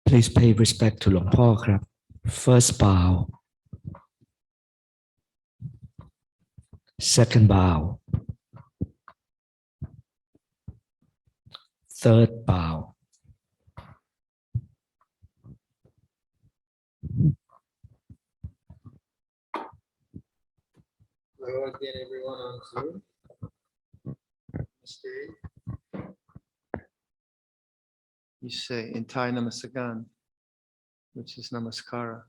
Please pay respect to Luang Por ครับ First bow, second bow, third bow. Hello again, everyone on Zoom. You say in Thai Namaskaran, which is Namaskara.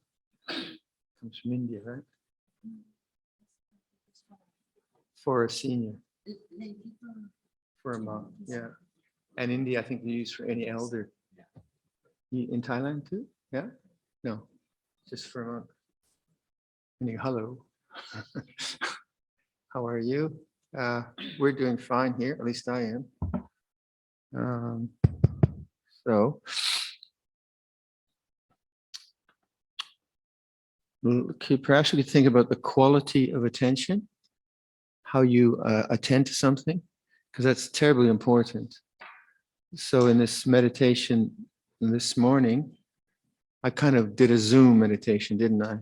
Comes from India, right? For a senior. For a monk, yeah. And India, I think they use for any elder. In Thailand too? Yeah? No, just for a monk. Hello. How are you? We're doing fine here, at least I am. Perhaps we could think about the quality of attention, how you attend to something, because that's terribly important. So in this meditation this morning, I kind of did a Zoom meditation, didn't I?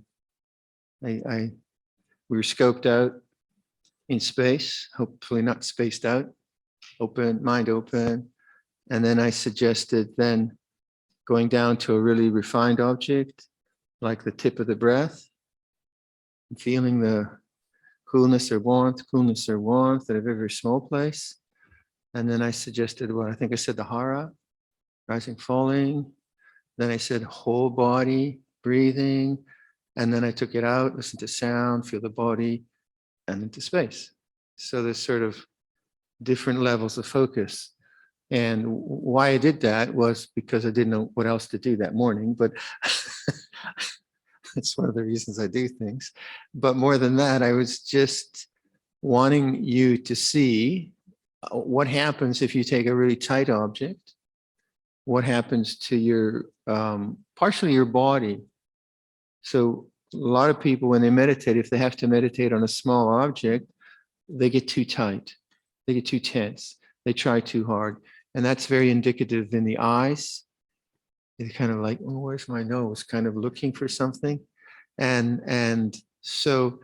We were scoped out in space, hopefully not spaced out, open, mind open. And then I suggested then going down to a really refined object, like the tip of the breath, and feeling the coolness or warmth at a very, very small place. And then I suggested what I think I said, the hara, rising, falling. Then I said whole body, breathing. And then I took it out, listen to sound, feel the body, and into space. So there's sort of different levels of focus. And why I did that was because I didn't know what else to do that morning, but it's one of the reasons I do things. But more than that, I was just wanting you to see what happens if you take a really tight object, what happens to your, partially your body. So a lot of people, when they meditate, if they have to meditate on a small object, they get too tight, they get too tense, they try too hard. And that's very indicative in the eyes. They're kind of like, oh, where's my nose? Kind of looking for something. And so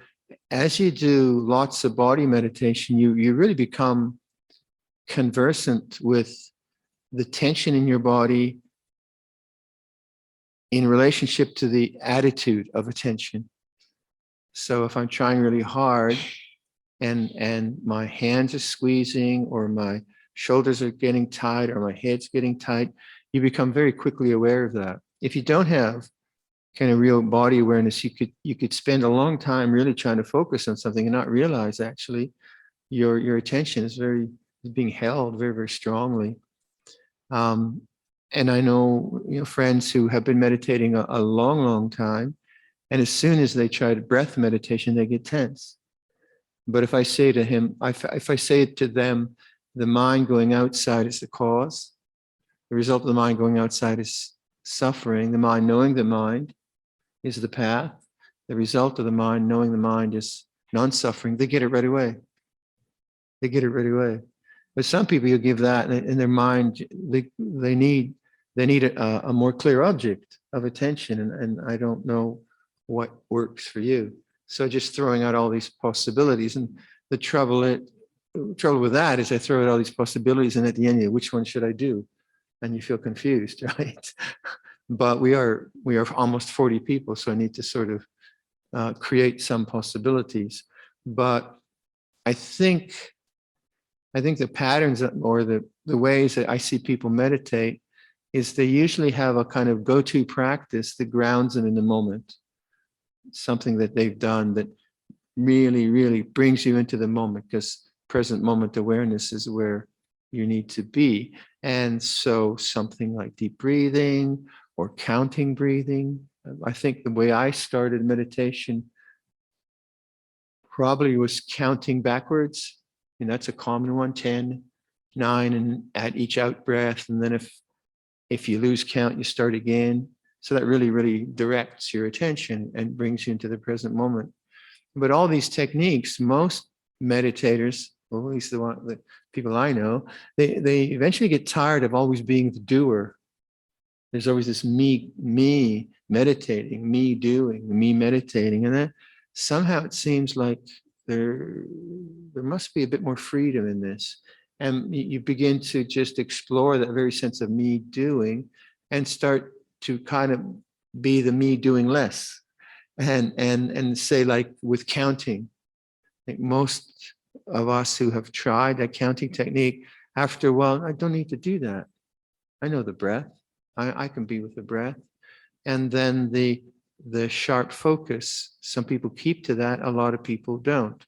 as you do lots of body meditation, you really become conversant with the tension in your body in relationship to the attitude of attention. So if I'm trying really hard and my hands are squeezing or my shoulders are getting tight or my head's getting tight, you become very quickly aware of that. If you don't have kind of real body awareness, you could spend a long time really trying to focus on something and not realize actually your attention is being held very, very strongly. And I know, friends who have been meditating a long, long time, and as soon as they try breath meditation, they get tense. But if I say to him, if I say to them, the mind going outside is the cause, the result of the mind going outside is suffering, the mind knowing the mind is the path, the result of the mind knowing the mind is non-suffering, they get it right away. They get it right away. But some people, you give that in their mind, they need a more clear object of attention, and I don't know what works for you. So just throwing out all these possibilities, and the trouble with that is I throw out all these possibilities, and at the end, which one should I do? And you feel confused, right? But we are almost 40 people, so I need to sort of create some possibilities. But I think the patterns or the ways that I see people meditate is they usually have a kind of go-to practice that grounds them in the moment. Something that they've done that really, really brings you into the moment, because present moment awareness is where you need to be. And so something like deep breathing or counting breathing. I think the way I started meditation probably was counting backwards. And that's a common one, 10, 9, and at each out breath. And then if you lose count, you start again. So that really, really directs your attention and brings you into the present moment. But all these techniques, most meditators, or at least the people I know, they eventually get tired of always being the doer. There's always this me meditating, me doing, me meditating. And then somehow it seems like there must be a bit more freedom in this. And you begin to just explore that very sense of me doing and start to kind of be the me doing less. And say, like with counting, I think most of us who have tried that counting technique, after a while, I don't need to do that. I know the breath. I can be with the breath. And then the sharp focus, some people keep to that, a lot of people don't.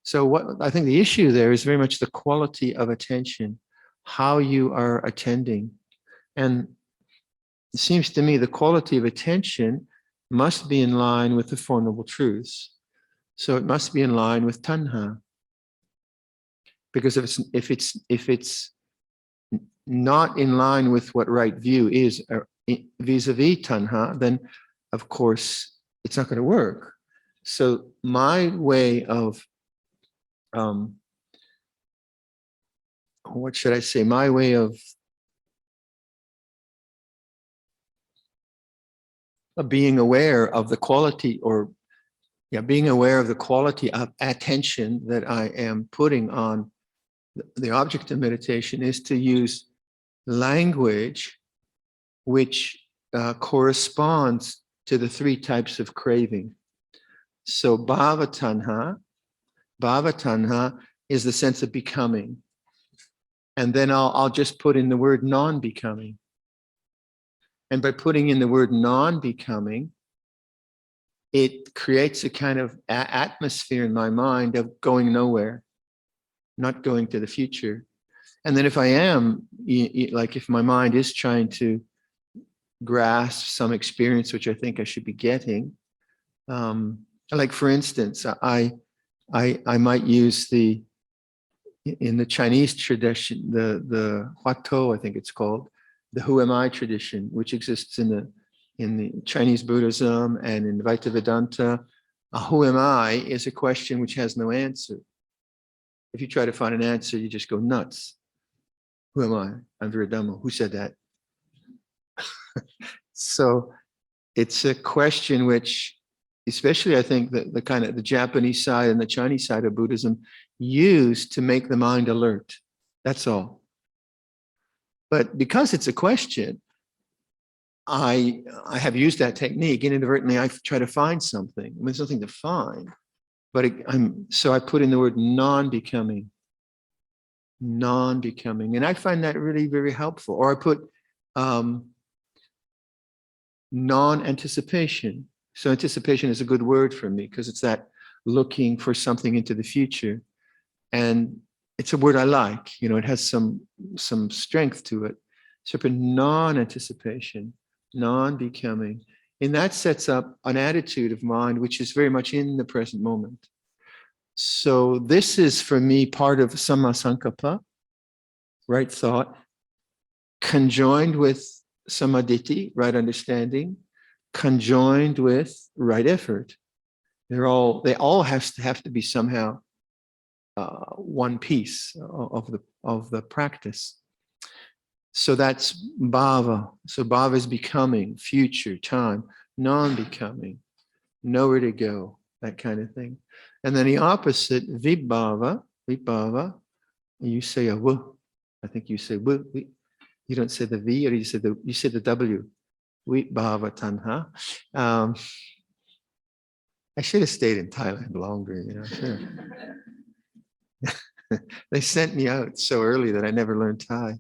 So what I think the issue there is very much the quality of attention, how you are attending. And it seems to me the quality of attention must be in line with the Four Noble Truths. So it must be in line with tanha. Because if it's not in line with what right view is vis-a-vis tanha, then of course it's not going to work. So my way of what should I say? My way of being aware of the quality, or being aware of the quality of attention that I am putting on the object of meditation, is to use language which corresponds to the three types of craving. So Bhava tanha is the sense of becoming. And then I'll just put in the word non-becoming. And by putting in the word non-becoming, it creates a kind of atmosphere in my mind of going nowhere, not going to the future. And then if I am, like if my mind is trying to grasp some experience which I think I should be getting, like for instance, I might use in the Chinese tradition, the Huatou, I think it's called, the Who Am I tradition, which exists in the Chinese Buddhism and in Vaibhava Vedanta. Who am I is a question which has no answer. If you try to find an answer, you just go nuts. Who am I? I'm Viradhammo. Who said that? So it's a question which, especially I think the kind of the Japanese side and the Chinese side of Buddhism, use to make the mind alert. That's all. But because it's a question, I have used that technique, and inadvertently I try to find something. I mean, there's nothing to find, but so I put in the word non-becoming, and I find that really very helpful. Or I put non-anticipation. So anticipation is a good word for me because it's that looking for something into the future, and it's a word I like. It has some strength to it. So for non-anticipation, non-becoming, and that sets up an attitude of mind which is very much in the present moment. So this is for me part of samma sankappa, right thought, conjoined with samaditi, right understanding, conjoined with right effort. They all have to be somehow one piece of the practice. So that's bhava. So bhava is becoming, future, time, non-becoming, nowhere to go, that kind of thing. And then the opposite, vibhava, you say a w. I think you say w. You don't say the v, or you say the w. Vibhava tanha. I should have stayed in Thailand longer, Sure. They sent me out so early that I never learned Thai.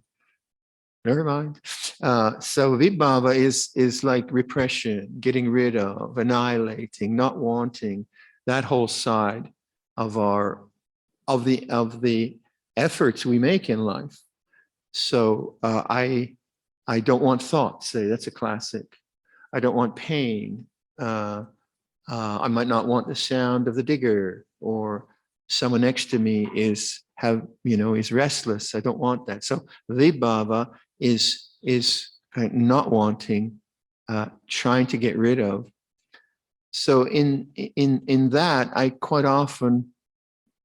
Never mind. So vibhava is like repression, getting rid of, annihilating, not wanting, that whole side of the efforts we make in life. So I don't want thoughts. Say that's a classic. I don't want pain. I might not want the sound of the digger, or someone next to me is restless. I don't want that. So vibhava is kind of not wanting, trying to get rid of. So in that, I quite often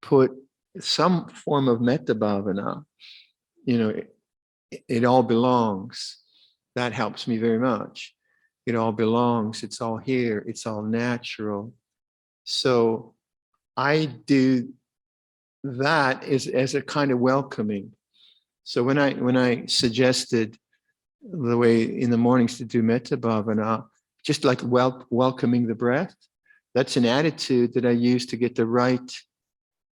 put some form of metta bhavana. It all belongs. That helps me very much. It all belongs, it's all here, it's all natural. So I do that as a kind of welcoming. So when I suggested the way in the mornings to do metta bhavana, just like welcoming the breath, that's an attitude that I use to get the right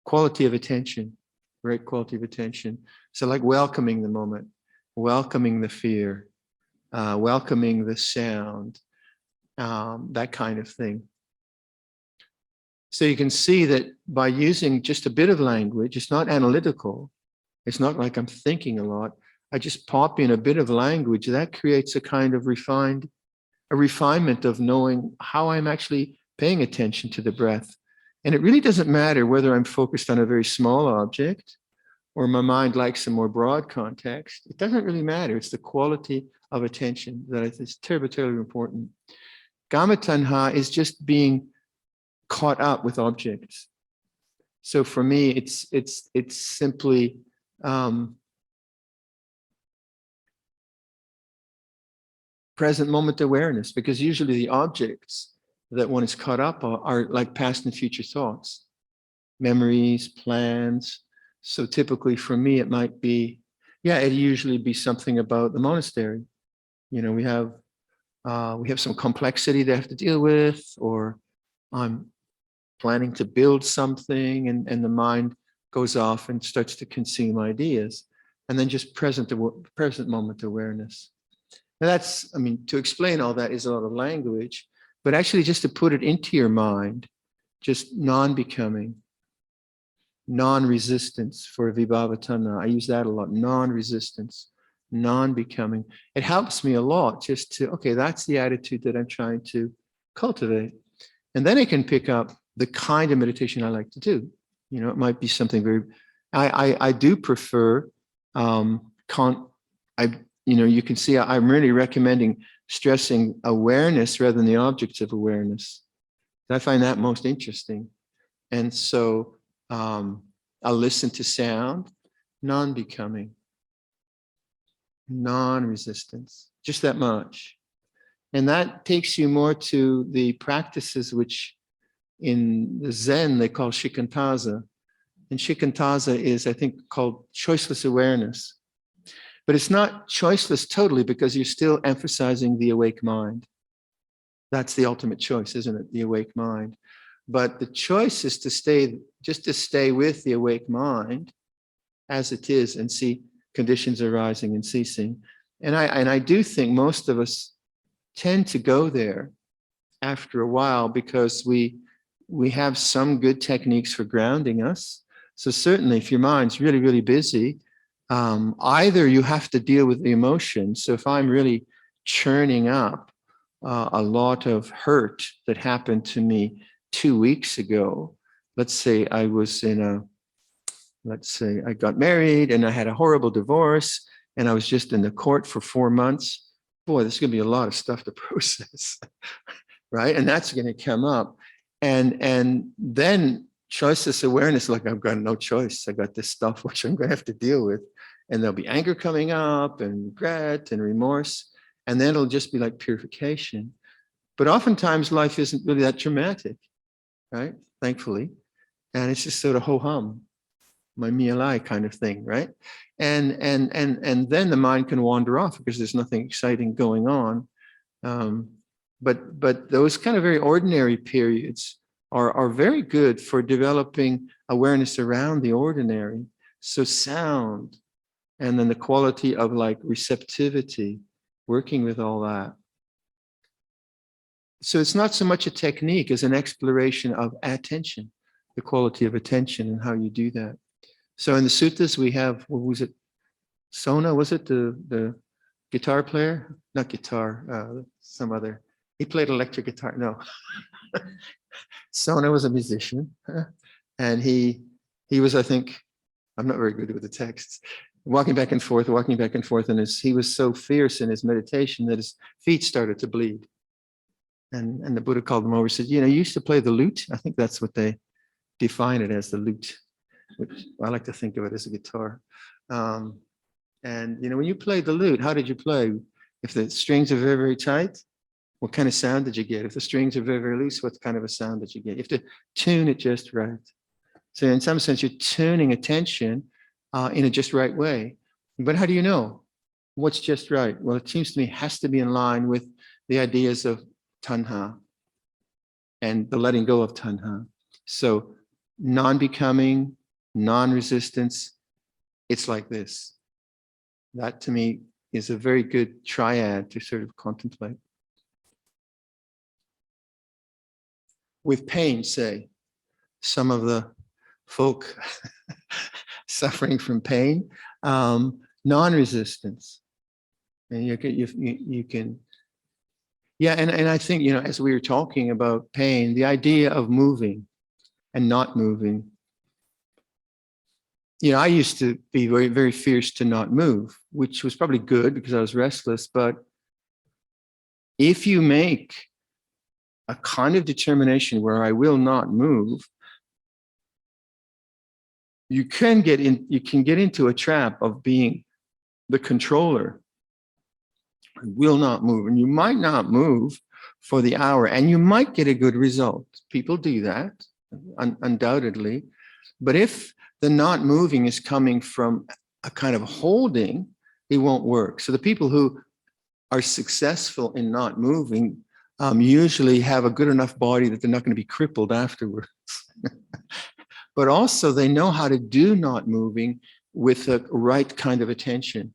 quality of attention, right quality of attention. So like welcoming the moment, welcoming the fear, welcoming the sound, that kind of thing. So you can see that by using just a bit of language, it's not analytical. It's not like I'm thinking a lot. I just pop in a bit of language that creates a kind of refinement of knowing how I'm actually paying attention to the breath. And it really doesn't matter whether I'm focused on a very small object or my mind likes a more broad context. It doesn't really matter. It's the quality of attention that is terribly, terribly important. Kama tanha is just being caught up with objects. So for me, it's simply present moment awareness, because usually the objects that one is caught up are like past and future thoughts, memories, plans. So typically for me, it might be, it'd usually be something about the monastery. You know, we have some complexity they have to deal with, or I'm planning to build something, and the mind goes off and starts to consume ideas, and then just present moment awareness. Now that's, I mean, to explain all that is a lot of language, but actually just to put it into your mind, just non-becoming, non-resistance for Vaibhava tanha. I use that a lot, non-resistance, non-becoming. It helps me a lot just to, okay, that's the attitude that I'm trying to cultivate. And then I can pick up the kind of meditation I like to do. You know, it might be something very, I do prefer, you can see I'm really recommending stressing awareness rather than the objects of awareness. I find that most interesting. And so I'll listen to sound, non-becoming, non-resistance, just that much. And that takes you more to the practices which in the Zen they call shikantaza. And shikantaza is, I think, called choiceless awareness. But it's not choiceless totally, because you're still emphasizing the awake mind. That's the ultimate choice, isn't it? The awake mind. But the choice is to stay with the awake mind as it is and see conditions arising and ceasing. And I do think most of us tend to go there after a while, because we have some good techniques for grounding us. So certainly if your mind's really, really busy, either you have to deal with the emotion. So if I'm really churning up a lot of hurt that happened to me 2 weeks ago, let's say I got married and I had a horrible divorce and I was just in the court for 4 months. Boy, there's going to be a lot of stuff to process, right? And that's going to come up. And then choiceless awareness, like I've got no choice. I got this stuff which I'm going to have to deal with. And there'll be anger coming up and regret and remorse. And then it'll just be like purification. But oftentimes life isn't really that dramatic, right? Thankfully. And it's just sort of ho-hum, my mia kind of thing, right? And then the mind can wander off because there's nothing exciting going on. But those kind of very ordinary periods are very good for developing awareness around the ordinary. So sound, and then the quality of like receptivity, working with all that. So it's not so much a technique as an exploration of attention, the quality of attention and how you do that. So in the suttas we have, what was it? Sona, was it the guitar player? Not guitar, some other. He played electric guitar. No. Sona was a musician. And he was, I think, I'm not very good with the texts, walking back and forth, and he was so fierce in his meditation that his feet started to bleed. And the Buddha called him over and said, you used to play the lute. I think that's what they define it as, the lute, which I like to think of it as a guitar. And when you played the lute, how did you play? If the strings are very, very tight, what kind of sound did you get? If the strings are very, very loose, what kind of a sound did you get? You have to tune it just right. So in some sense, you're tuning attention in a just right way. But how do you know what's just right? Well, it seems to me it has to be in line with the ideas of tanha and the letting go of tanha. So non-becoming, non-resistance, it's like this. That to me is a very good triad to sort of contemplate. With pain, say, some of the folk suffering from pain, non-resistance. And you can, yeah, and I think, as we were talking about pain, the idea of moving and not moving. I used to be very, very fierce to not move, which was probably good because I was restless. But if you make a kind of determination where I will not move, you can get into a trap of being the controller. I will not move. And you might not move for the hour, and you might get a good result. People do that, undoubtedly. But if the not moving is coming from a kind of holding, it won't work. So the people who are successful in not moving usually have a good enough body that they're not going to be crippled afterwards. But also they know how to do not moving with the right kind of attention.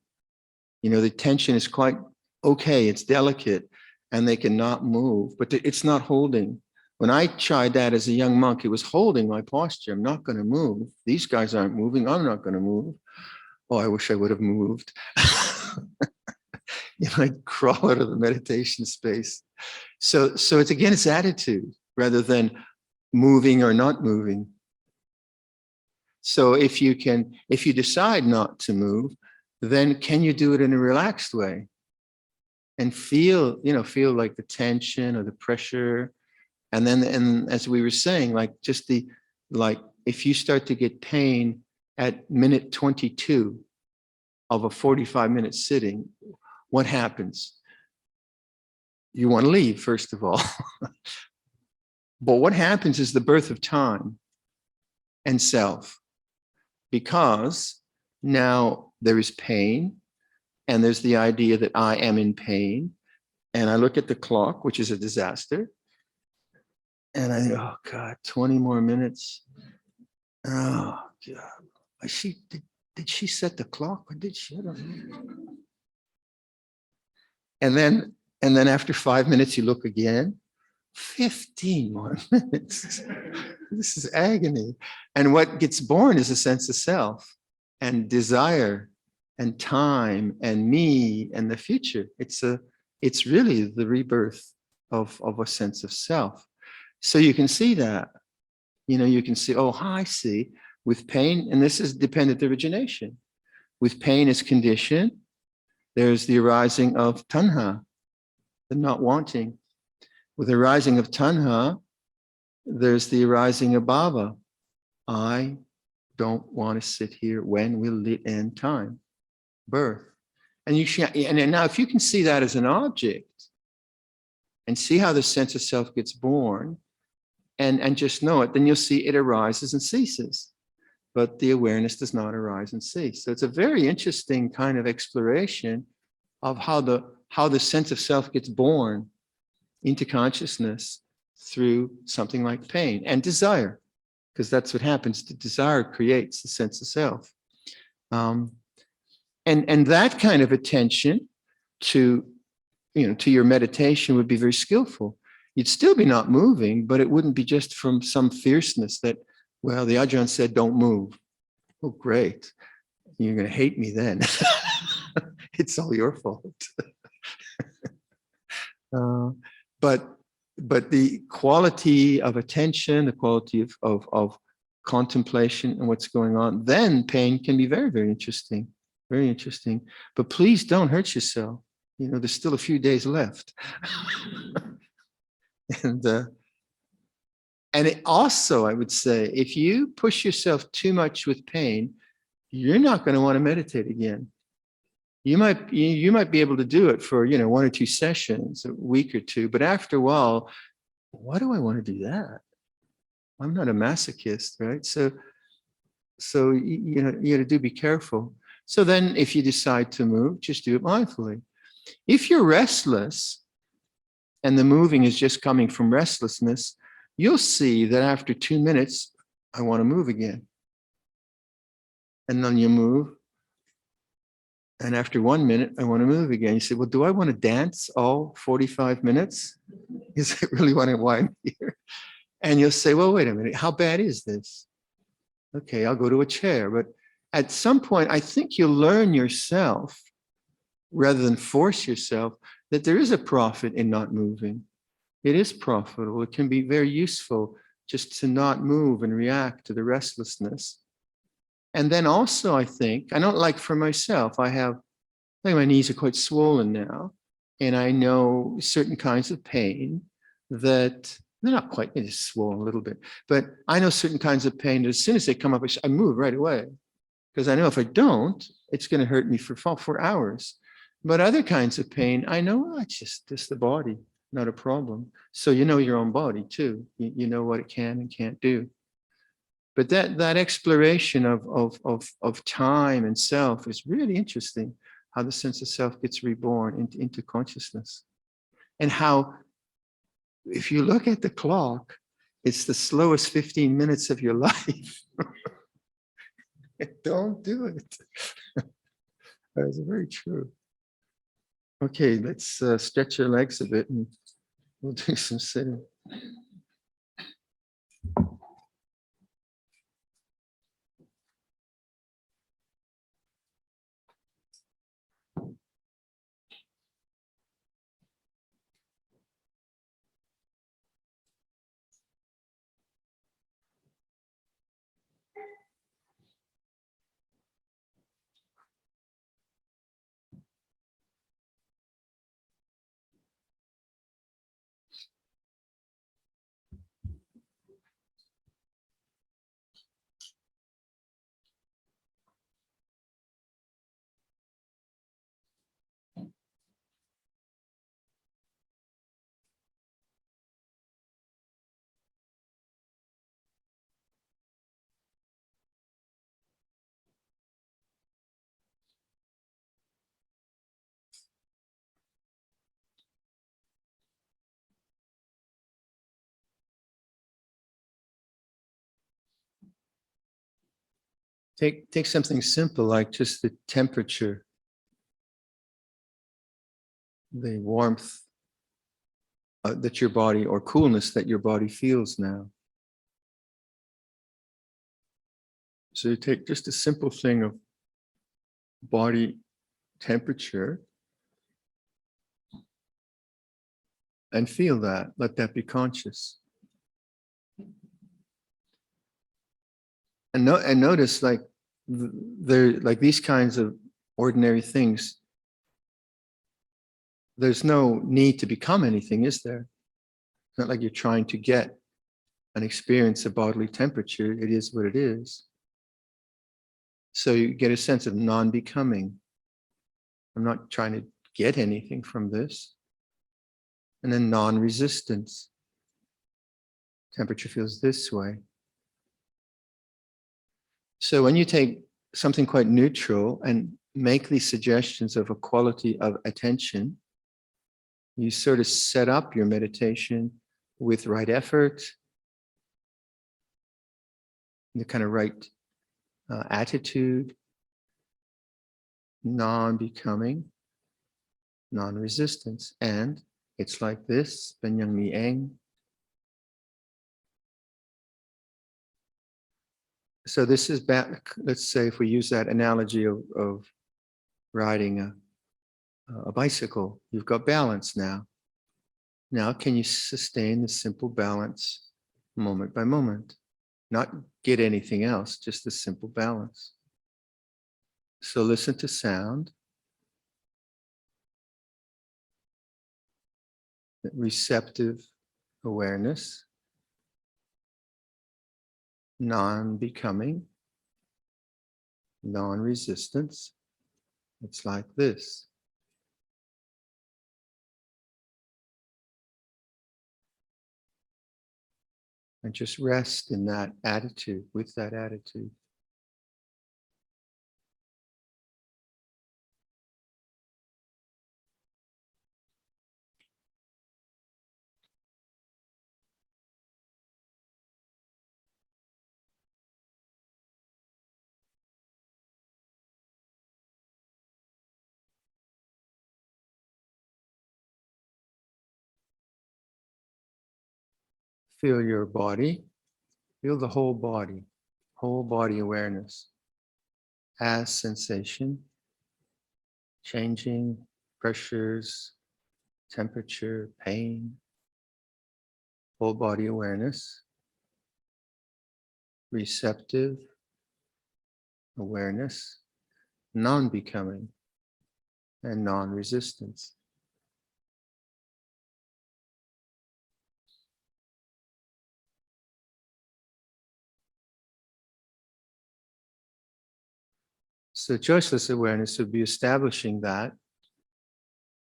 The attention is quite okay, it's delicate, and they can not move, but it's not holding. When I tried that as a young monk, it was holding my posture. I'm not going to move. These guys aren't moving. I'm not going to move. Oh, I wish I would have moved. I'd crawl out of the meditation space. So it's attitude rather than moving or not moving. So if you decide not to move, then can you do it in a relaxed way? And feel like the tension or the pressure. And as we were saying, if you start to get pain at minute 22 of a 45-minute sitting, what happens? You want to leave, first of all. But what happens is the birth of time and self, because now there is pain, and there's the idea that I am in pain, and I look at the clock, which is a disaster, and I think, oh God, 20 more minutes. Oh God, did she set the clock, or did she? I don't know. And then after 5 minutes, you look again. 15 more minutes. This is agony. And what gets born is a sense of self and desire and time and me and the future. It's really the rebirth of a sense of self. So you can see that. You can see, oh, I see. With pain, and this is dependent origination. With pain as condition, there's the arising of tanha, the not wanting. With the arising of tanha, there's the arising of bhava. I don't want to sit here. When will it end? Time, birth. And now if you can see that as an object and see how the sense of self gets born and just know it, then you'll see it arises and ceases. But the awareness does not arise and cease. So it's a very interesting kind of exploration of how the sense of self gets born into consciousness through something like pain and desire, because that's what happens. The desire creates the sense of self. And that kind of attention to your meditation would be very skillful. You'd still be not moving, but it wouldn't be just from some fierceness that, well, the Ajahn said, don't move. Oh, great. You're going to hate me then. It's all your fault. But the quality of attention, the quality of contemplation and what's going on, then pain can be very, very interesting. Very interesting. But please don't hurt yourself. There's still a few days left. And it also, I would say, if you push yourself too much with pain, you're not going to want to meditate again. you might be able to do it for, 1 or 2 sessions, a week or two, but after a while, why do I want to do that? I'm not a masochist, right? So you got to be careful. So then if you decide to move, just do it mindfully. If you're restless and the moving is just coming from restlessness, you'll see that after 2 minutes, I want to move again. And then you move. And after 1 minute, I want to move again. You say, well, do I want to dance all 45 minutes? Is it really what I want here? And you'll say, well, wait a minute, how bad is this? Okay, I'll go to a chair. But at some point, I think you'll learn yourself, rather than force yourself, that there is a profit in not moving. It is profitable. It can be very useful just to not move and react to the restlessness. And then also, I think, I don't like for myself, my knees are quite swollen now, and I know certain kinds of pain that they're not quite, they're just swollen a little bit, but I know certain kinds of pain that as soon as they come up, I move right away, because I know if I don't, it's going to hurt me for hours. But other kinds of pain, I know, it's just the body, not a problem. So you know your own body too. You know what it can and can't do. But that exploration of time and self is really interesting, how the sense of self gets reborn into consciousness. And how, if you look at the clock, it's the slowest 15 minutes of your life. Don't do it. That's very true. Okay, let's stretch your legs a bit and we'll do some sitting. Take something simple like just the temperature, the warmth that your body, or coolness that your body feels now. So you take just a simple thing of body temperature and feel that. Let that be conscious. And notice, like these kinds of ordinary things, there's no need to become anything, is there? It's not like you're trying to get an experience of bodily temperature. It is what it is. So you get a sense of non-becoming. I'm not trying to get anything from this. And then non-resistance. Temperature feels this way. So when you take something quite neutral and make these suggestions of a quality of attention, you sort of set up your meditation with right effort, the kind of right attitude, non-becoming, non-resistance. And it's like this, Banyang Mi Eng. So this is back, let's say if we use that analogy of riding a bicycle, you've got balance now. Now, can you sustain the simple balance moment by moment? Not get anything else, just the simple balance. So listen to sound. Receptive awareness. Non-becoming. Non-resistance. It's like this. And just rest in that attitude, with that attitude. Feel your body. Feel the whole body awareness as sensation, changing pressures, temperature, pain, whole body awareness, receptive awareness, non-becoming and non-resistance. So choiceless awareness would be establishing that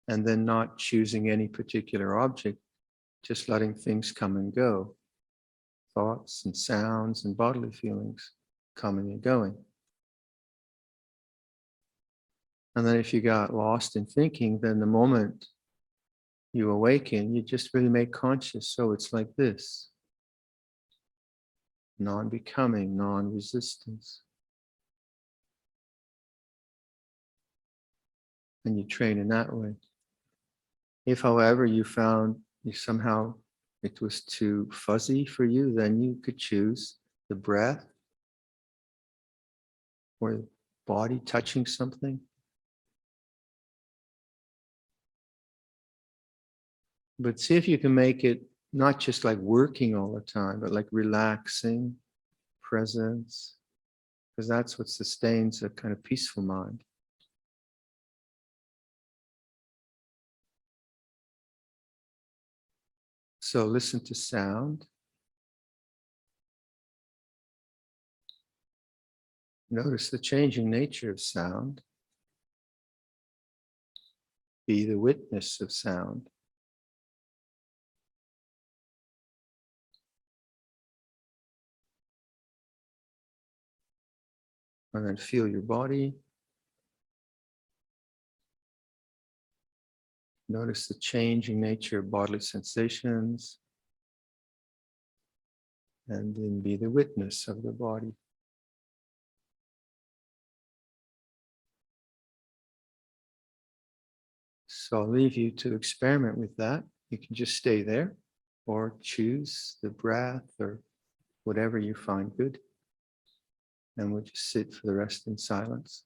and then not choosing any particular object, just letting things come and go. Thoughts and sounds and bodily feelings coming and going. And then if you got lost in thinking, then the moment you awaken, you just really make conscious. So it's like this. Non-becoming, non-resistance. And you train in that way. If, however, you found somehow it was too fuzzy for you, then you could choose the breath or the body touching something. But see if you can make it not just like working all the time, but like relaxing, presence, because that's what sustains a kind of peaceful mind. So listen to sound. Notice the changing nature of sound. Be the witness of sound. And then feel your body. Notice the changing nature of bodily sensations. And then be the witness of the body. So I'll leave you to experiment with that. You can just stay there or choose the breath or whatever you find good. And we'll just sit for the rest in silence.